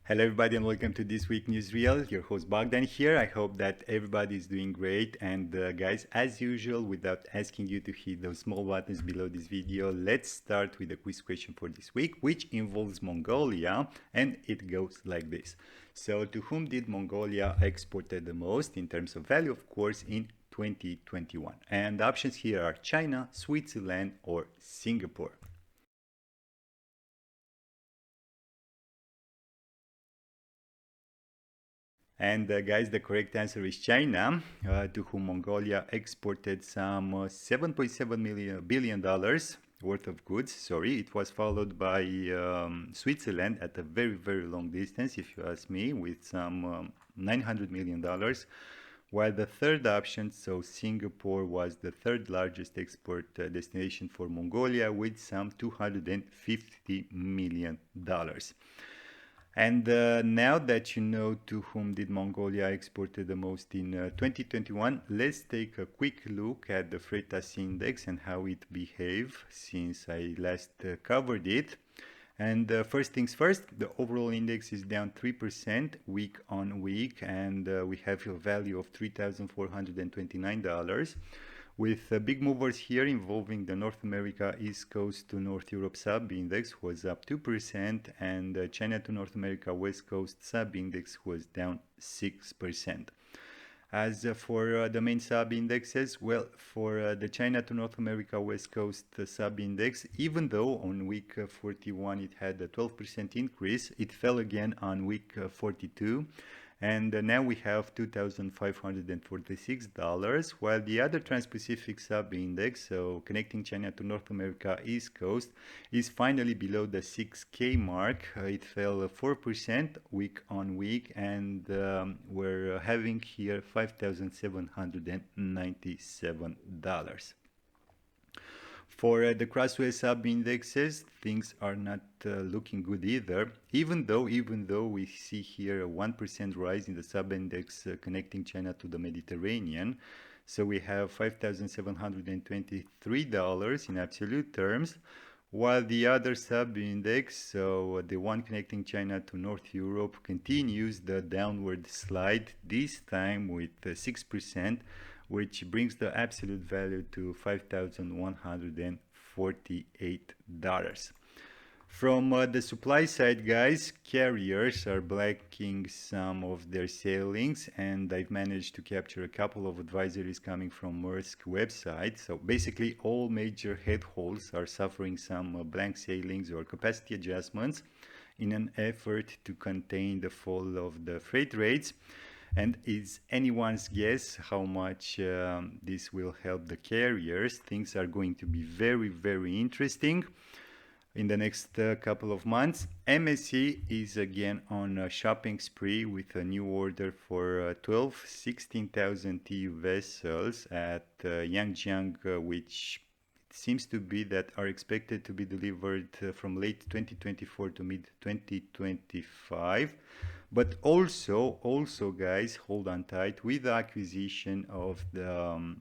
Hello everybody and welcome to this week newsreel. Your host Bogdan here. I hope that everybody is doing great, and guys, as usual, without asking you to hit those small buttons below this video, let's start with the quiz question for this week, which involves Mongolia, and it goes like this. So to whom did Mongolia export the most in terms of value, of course, in 2021? And the options here are China, Switzerland, or Singapore. And guys, the correct answer is China, to whom Mongolia exported some $7.7 billion worth of goods. Sorry, it was followed by Switzerland at a very, very long distance, if you ask me, with some $900 million. While the third option, so Singapore, was the third largest export destination for Mongolia with some $250 million. And now that you know to whom did Mongolia export the most in 2021, let's take a quick look at the Freightos index and how it behaved since I last covered it. And first things first, the overall index is down 3% week on week, and we have a value of $3,429. With big movers here involving the North America East Coast to North Europe sub-index was up 2%, and China to North America West Coast sub-index was down 6%. As for the main sub-indexes, well, for the China to North America West Coast sub-index, even though on week 41 it had a 12% increase, it fell again on week 42. And now we have $2,546, while the other Trans-Pacific sub-index, so connecting China to North America East Coast, is finally below the 6K mark. It fell 4% week on week, and we're having here $5,797. For the crossway sub-indexes, things are not looking good either, even though we see here a 1% rise in the sub-index connecting China to the Mediterranean. So we have $5,723 in absolute terms, while the other sub-index, so the one connecting China to North Europe, continues the downward slide, this time with 6%, which brings the absolute value to $5,148. From the supply side, guys, carriers are blocking some of their sailings, and I've managed to capture a couple of advisories coming from Maersk website. So basically all major head hauls are suffering some blank sailings or capacity adjustments in an effort to contain the fall of the freight rates. And it's anyone's guess how much this will help the carriers. Things are going to be very, very interesting in the next couple of months. MSC is again on a shopping spree with a new order for 16,000 TEU vessels at Yangzijiang, which seems to be that are expected to be delivered from late 2024 to mid 2025. But also, guys, hold on tight, with the acquisition of the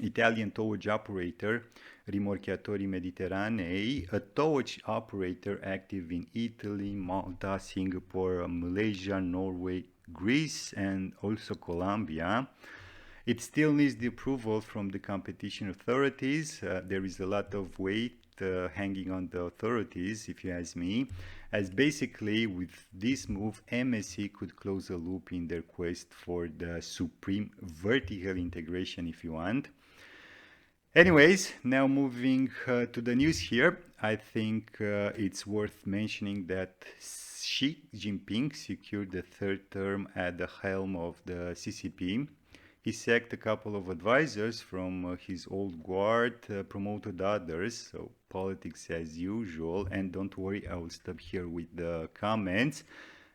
Italian towage operator Rimorchiatori Mediterranei, a towage operator active in Italy, Malta, Singapore, Malaysia, Norway, Greece, and also Colombia. It still needs the approval from the competition authorities. There is a lot of weight hanging on the authorities, if you ask me, as basically with this move, MSC could close a loop in their quest for the supreme vertical integration, if you want. Anyways, now moving to the news here, I think it's worth mentioning that Xi Jinping secured the third term at the helm of the CCP. He sacked a couple of advisors from his old guard, promoted others, so politics as usual. And don't worry, I will stop here with the comments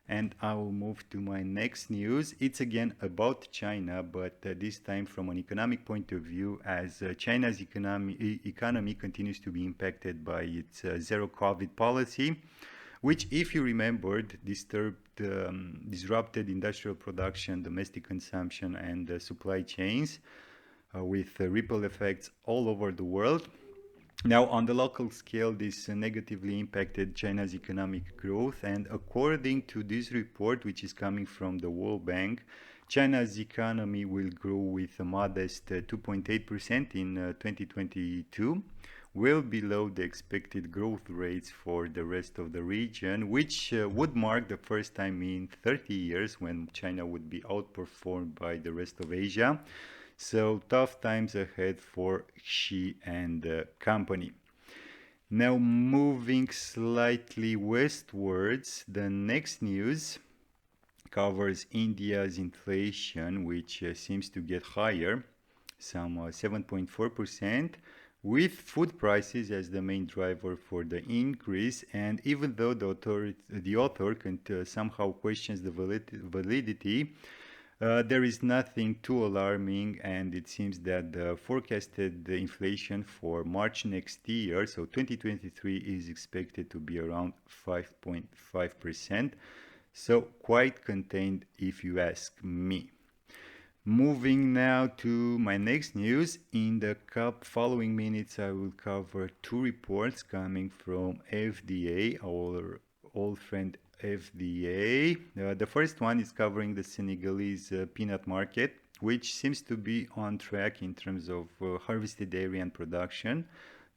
and I will move to my next news. It's again about China, but this time from an economic point of view, as China's economy continues to be impacted by its zero COVID policy, which, if you remembered, disrupted industrial production, domestic consumption, and supply chains with ripple effects all over the world. Now, on the local scale, this negatively impacted China's economic growth, and according to this report, which is coming from the World Bank, China's economy will grow with a modest 2.8% in 2022, well below the expected growth rates for the rest of the region, which would mark the first time in 30 years when China would be outperformed by the rest of Asia. So tough times ahead for Xi and the company. Now moving slightly westwards, the next news covers India's inflation, which seems to get higher, some 7.4%, with food prices as the main driver for the increase. And even though the author can somehow questions the validity, there is nothing too alarming, and it seems that the forecasted inflation for March next year, so 2023, is expected to be around 5.5%. So quite contained if you ask me. Moving now to my next news. In the following minutes, I will cover two reports coming from FDA, our old friend FDA. The first one is covering the Senegalese peanut market, which seems to be on track in terms of harvested area and production,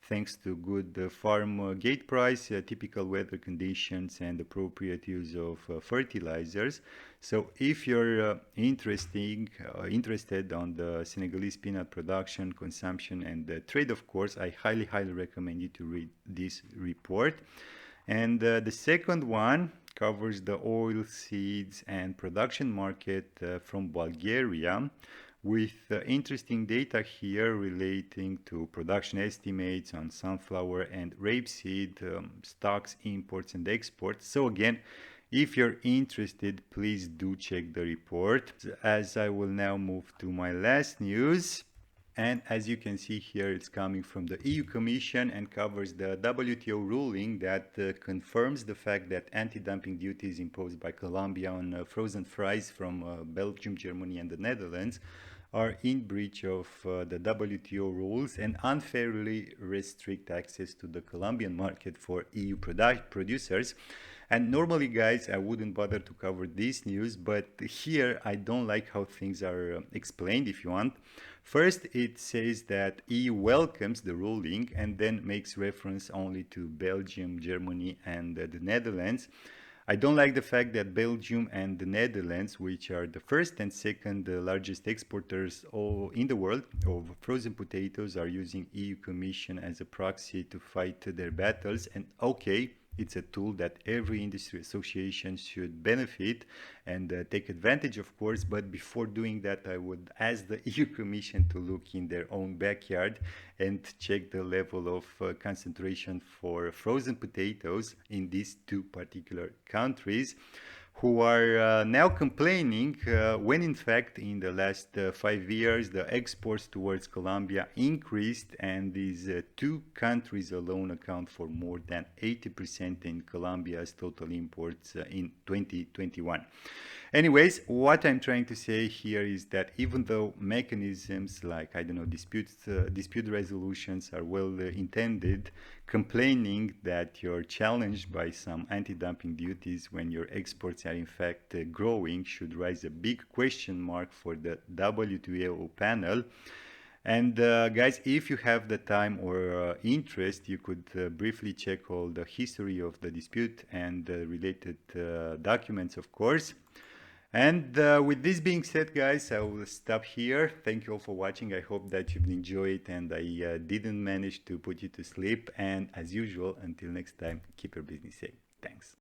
thanks to good farm gate price, typical weather conditions, and appropriate use of fertilizers. So if you're interested on the Senegalese peanut production, consumption, and trade, of course, I highly recommend you to read this report. And the second one covers the oilseeds and production market from Bulgaria, with interesting data here relating to production estimates on sunflower and rapeseed, stocks, imports, and exports. So again, if you're interested, please do check the report. As I will now move to my last news. And as you can see here, it's coming from the EU Commission and covers the WTO ruling that confirms the fact that anti-dumping duties imposed by Colombia on frozen fries from Belgium, Germany, and the Netherlands are in breach of the WTO rules and unfairly restrict access to the Colombian market for EU producers. And normally, guys, I wouldn't bother to cover this news, but here I don't like how things are explained, if you want. First, it says that EU welcomes the ruling and then makes reference only to Belgium, Germany, and the Netherlands. I don't like the fact that Belgium and the Netherlands, which are the first and second largest exporters in the world of frozen potatoes, are using EU Commission as a proxy to fight their battles. And okay, it's a tool that every industry association should benefit and take advantage, of course. But before doing that, I would ask the EU Commission to look in their own backyard and check the level of concentration for frozen potatoes in these two particular countries, who are now complaining when in fact in the last 5 years the exports towards Colombia increased, and these two countries alone account for more than 80% in Colombia's total imports in 2021. Anyways, what I'm trying to say here is that even though mechanisms like, I don't know, dispute resolutions are well intended, complaining that you're challenged by some anti-dumping duties when your exports are in fact growing should raise a big question mark for the WTO panel. And guys, if you have the time or interest, you could briefly check all the history of the dispute and related documents, of course. And with this being said, guys, I will stop here. Thank you all for watching. I hope that you've enjoyed and I didn't manage to put you to sleep. And as usual, until next time, keep your business safe. Thanks.